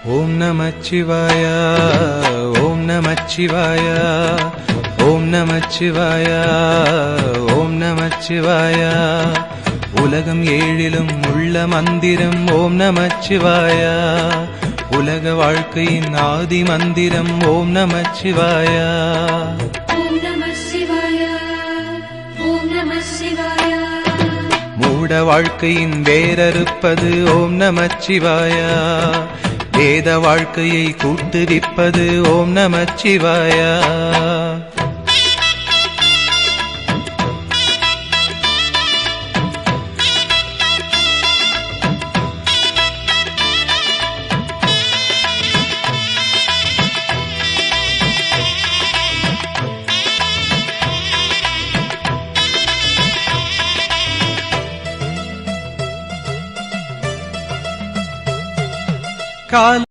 ஓம் நமச்சிவாய ஓம் நமச்சிவாய ஓம் நமச்சிவாய ஓம் நமச்சிவாய உலகம் ஏழிலும் உள்ள மந்திரம் ஓம் நமச்சிவாய உலக வாழ்க்கையின் ஆதி மந்திரம் ஓம் நமச்சிவாய ஓம் நமசிவாய ஓம் நமசிவாய மூட வாழ்க்கையின் வேரறுப்பது ஓம் நமச்சிவாய வேத வாழ்க்கையை கூட்டுவிப்பது ஓம் நமச்சிவாய கால்